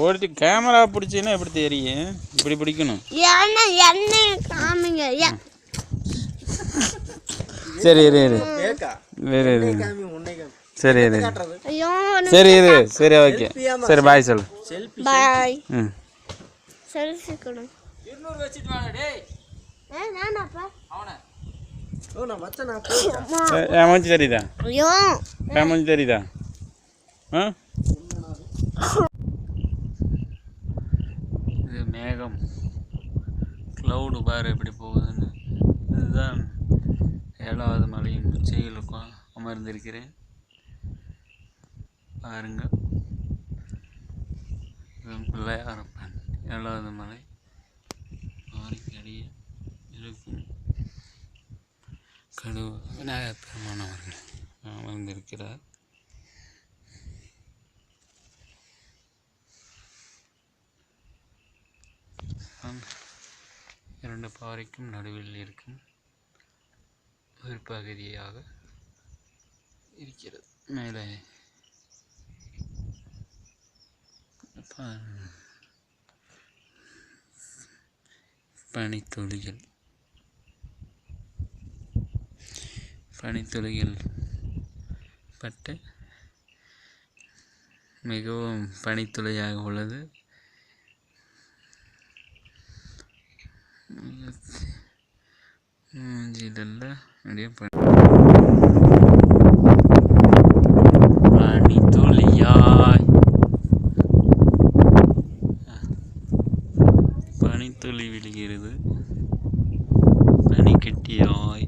ஓடி கேமரா பிடிச்சின்னா எப்படி தெரியும்? இப்படி பிடிக்கணும். சரி இரு இரு இரு இரு சரி இரு சரி இரு சரி ஓகே சரி பாய் சொல்லு. பாய். ம் செல்ஃபி கொடு. 200 வெச்சிட்டு வாடா டேய். நானாப்பா அவனே. ஓ நான் மச்சான் நான் போறேன். ஏமாஞ்சி தெரியுதா? ஐயோ ஏமாஞ்சி தெரியுதா? ஆ இது மேகம் க்ளவுடு பாரு எப்படி போகுதுன்னு. இதுதான் 7வது மலையின் உச்சியில் அமர்ந்திருக்கிறேன் பாருங்க. பிள்ளையாரப்பன் 7வது மலை மாறிக்கடியே இருக்கும் கடவுள் விநாயகர் பெருமான் அவர்கள் அமர்ந்திருக்கிறார். இரண்டு பாறைக்கும் நடுவில் இருக்கும் ஒரு பகுதியாக இருக்கிறது. மேலே பனித்துளிகள் பட்டு மிகவும் பனித்துளியாக உள்ளது. இதெல்லாம் அப்படியே பனித்துளி விழுகிறது. பனி கட்டியாய்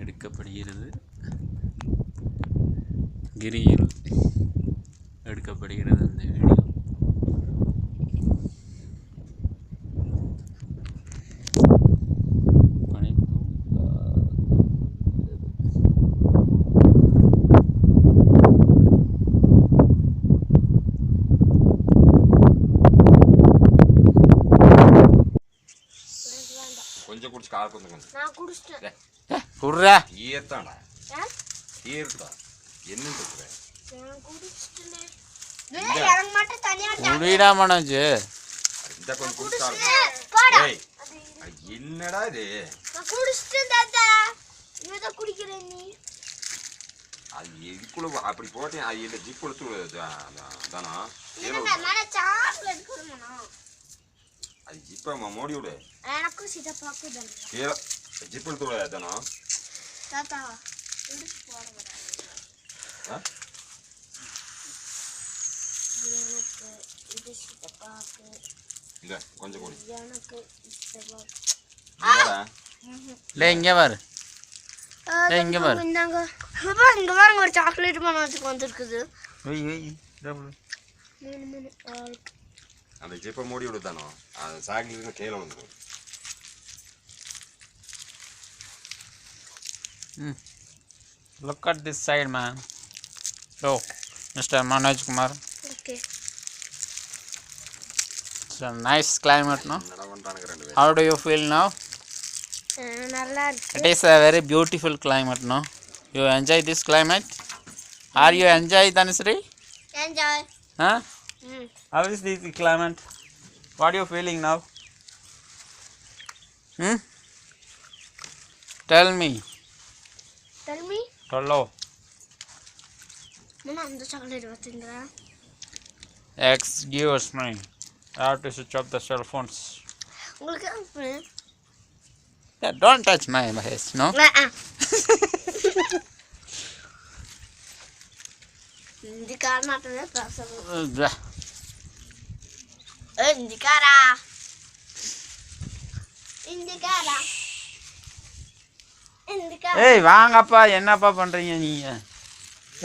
எடுக்கப்படுகிறது. கிரியில் எடுக்கப்படுகிறது இந்த வீடியோ. கொஞ்சம் குடிச்சு கால் கொஞ்சம் நான் குடிச்சிட்டேன். குடுறா ஈர்த்தாடா ஈர்த்தா என்ன இருக்குற நான் குடிச்சிட்டேனே. எனக்கு மட்டும் தனியா குடிடா மனோஜ். இந்த கொஞ்சம் குடிச்சா ஏய் என்னடா இது? நான் குடிச்சிட்டேன் தாத்தா. நீ குடிக்கிறேன் நீ. அது எதுக்குள்ள அப்படி போட்டேன். அது இந்த ஜிப் எடுத்து தானா இல்ல நான் சாக்லேட் குடுமனா. அது ஜிப்பா மோடி விடு. எனக்கு சிதப்பாக்கு தான். கீழ ஜிப் எடுத்து விடு தானா தாத்தா குடிச்சு போற வர. எனக்கு இது சிதப்பாக்கு. இல்ல கொஞ்சம் குடி. எனக்கு சிதப்பாக்கு. என்னடா? லே இங்க பாரு. இங்க பாரு. இந்தாங்க. அப்பா இங்க பாருங்க ஒரு சாக்லேட் மனோஜுக்கு வந்திருக்குது. வெய் வெய் டபுள். அந்த ஜிப்பை மூடி விடு தானோ. அது சாக்லேட் கீழ வந்துரும். Look at this side, man. So, Mr. Manoj Kumar. Okay It's a nice climate, no? என்னடா பண்றானுங்க ரெண்டு பேரும்? How do you feel now? நல்லா இருக்கு It is a very beautiful climate, no? You enjoy this climate? Are you enjoy Dhanisri? Enjoy Huh? How is this climate? What are you feeling now? Tell me. Tell me Hello. Mamma அந்த chocolate வச்சிங்கடா Excuse me. I have to switch off the cell phones. உங்களுக்கு Yeah, don't touch my face, no? இந்திக்கார மாட்டவே பேசணும் Yeah. இந்திக்காரா இந்திக்காரா இந்திக்காரா ஏய் வாங்கப்பா என்னப்பா பண்றீங்க நீங்க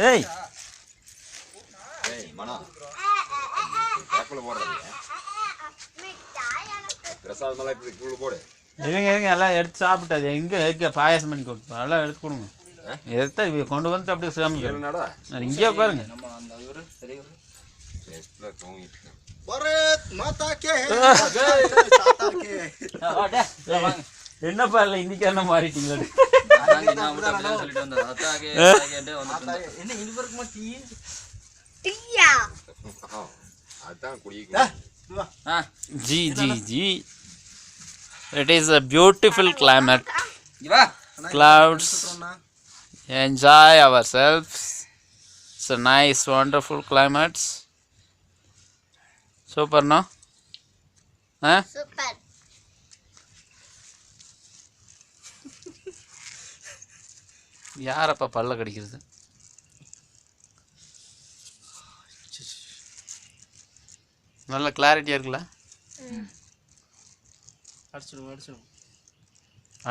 ஏய் ஏய் மனா பேக்குள்ள போடுறது மிட்டாய் எனக்கு பிரசாத் மலை இப்படி போடு இருங்க எல்லாம் எடுத்து சாப்பிட்டாது எங்கே பாயாசம் பண்ணி கொடுப்பா எல்லாம் எடுத்து கொடுங்க எடுத்தா இவ கொண்டு வந்து அப்படியே சாமிக்கிறேன் என்னடா இங்கே பாருங்க நம்ம அந்த ஒரு சரி டேஸ்ட்ல தூங்கிட்டு பரத் மாதா கே சாத்தா கே என்னப்பா இல்லை இந்திக்காரன மாறிட்டீங்களா சொல்லிட்டு வந்தேன் அத்தாக்கே கேட்டு வந்துட்டு என்ன இனிப்பு இருக்குமா டீ டீயா அதான் குடிக்க जी जी जी it is a beautiful climate இங்க வா clouds enjoy ourselves it's a nice wonderful climates super no huh super யாரப்பா பல்ல கடிக்கிறது நல்ல கிளாரிட்டியா இருக்குல்ல அடிச்சிடும்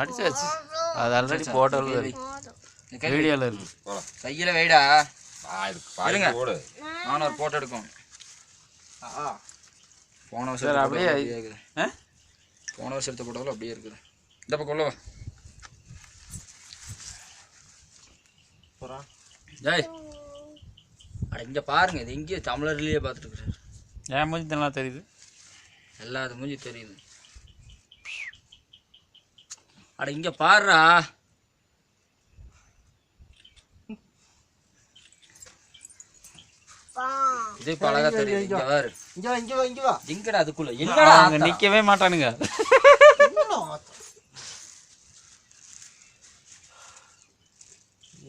அடிச்சாச்சு அது ஆல்ரெடி போட்டோல இருக்கு வீடியோல இருக்கு போலாம் கையில வைடா இது பாருங்க போடு நான் ஒரு போட்டோ எடுக்கும் போன வருஷம் சார் அப்படியே போன வருஷத்து போட்டோல அப்படியே இருக்குது இந்த பக்கம் உள்ள வா போறா ஜெய் அட இங்க பாருங்க இது எங்கேயோ தமிழர்லயே பார்த்துட்டு இருக்காரு ஏன் மூஞ்சி நல்லா தெரியுது எல்லா அது மூஞ்சி தெரியுது அட இங்க பாருடா இதே பழகா தெரியுது இங்க பாரு இங்க வா எங்கடா அதுக்குள்ள என்னடா அங்க நிக்கவே மாட்டானுங்க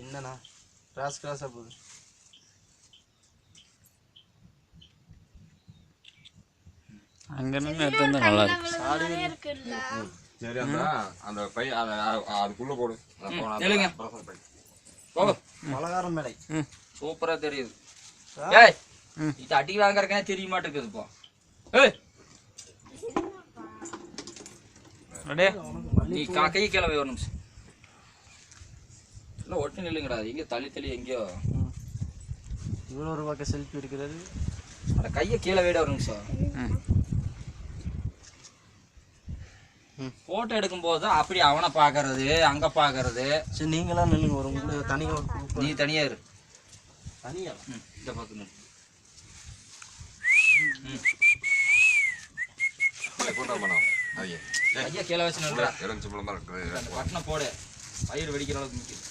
என்னண்ணா கிராஸா போகுது அங்க நின்று எடுத்து வந்தா நல்லா இருக்கு இருக்குல்ல சரி அந்த பை அதுக்குள்ள போடு இல்லைங்க போக பலகாரம் மேடை சூப்பரா தெரியுது ஏய் இது அடி வாங்கறக்கே தெரிய மாட்டேங்குது இப்போ ஏய் அப்படியே நீ கை கிளம்பி ஒரு நிமிஷம் இல்லை ஒட்டு நில்லுங்கடா எங்கே தள்ளி எங்கேயோ இவ்வளோ ஒரு பக்கம் செல்ஃபி எடுக்கிறது அட கையை கீழே வைடா ஒரு நிமிஷம் போட்டோ எடுக்கும்போது அப்படி அவனை பார்க்கறது அங்கே பார்க்கறது சரி நீங்களாம் நில்லுங்க ஒரு உங்களுக்கு தனியாக நீ தனியா இரு தனியா இந்த பக்கம் ஐயா கீழே வச்சு நில்றா அந்த பட்டனை போடு பயிர் வெடிக்கிற அளவுக்கு முக்கியம்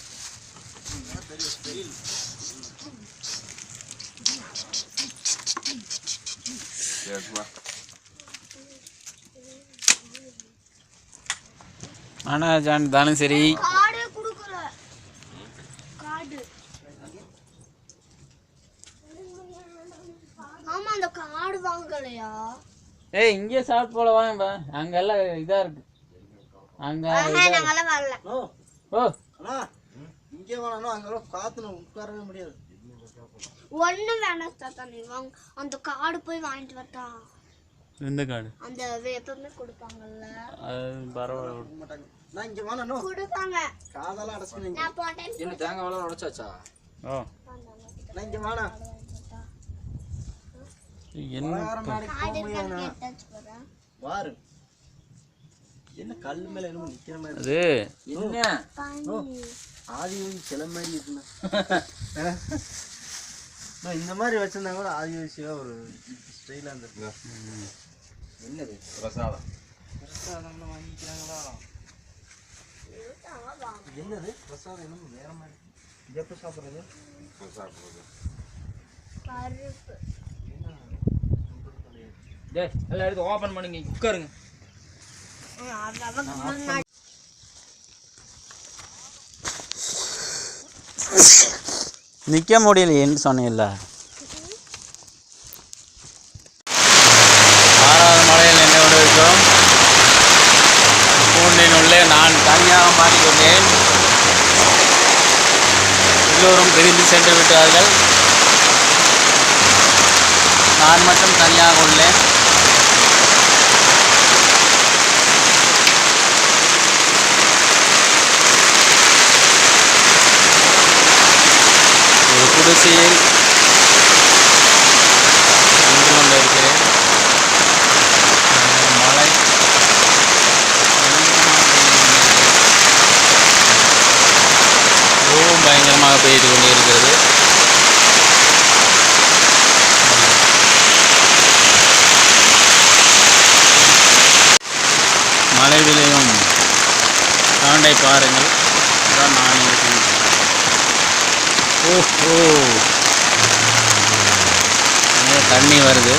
ஆனா ஜான் தானும் சரி கார்டு குடுக்கல கார்டு ஆமா அந்த கார்டு வாங்கலையா ஏய் இங்கே சாப்பிட்டு போல வாங்க அங்க எல்லாம் இதா இருக்கு அங்க நாங்கெல்லாம் வரல ஓ அண்ணா இங்கே வேணாம் அங்கெல்லாம் காத்துல உட்காரவே முடியாது ஒண்ணு வேணாம் தாத்தா நீ வாங்க அந்த கார்டு போய் வாங்கிட்டு வரட்டா எந்த கார்டு அந்த எப்பவுமே கொடுப்பாங்கல்ல அது பரவாயில்ல மாட்டாங்க நான் இங்கே வேணாம் கொடுப்பாங்க காதெல்லாம் அடைச்சிக்கணும் நான் போட்டேன் என்ன தேங்காய் வளம் உடைச்சாச்சா ஓ நான் இங்கே வேணாம் என்ன பலகாரம் மேடைக்கு போக கார்டு முடியாதுண்ணா கேட்டாச்சு போறேன் வாரு என்ன கல் மேல என்னமோ நிக்கிற மாதிரி அது என்ன ஆதி சில மாதிரி இருக்குண்ணா இந்த மாதிரி வச்சிருந்தா கூட ஆதிவாசியா ஒரு ஸ்டைலா இருந்திருக்கு. என்னது பிரசாதம் வாங்கிக்கிறாங்களா? என்னது பிரசாதம் என்னமோ வேற மாதிரி எப்போ சாப்பிட்றது சாப்பிடுறது பருப்பு டேய் எல்லாம் எடுத்து ஓபன் பண்ணுங்க உட்காருங்க. நிற்க முடியலையேன்னு சொன்னீங்கல்ல. 6வது மலையில் நின்று கொண்டிருக்கிறோம். கூண்டின் உள்ளே நான் தனியாக மாட்டிக்கொண்டேன். எல்லோரும் பிரிந்து சென்று விட்டார்கள். நான் மட்டும் தனியாக உள்ளேன். ஒரு குடிசையில் நின்று கொண்டிருக்கிறேன். மழை மிகவும் பயங்கரமாக பெய்து கொண்டிருக்கிறது. மழை விளையும் காண்டை பாருங்கள். அதான் நான் இருக்கேன். ஓஹோ, தண்ணி வருது.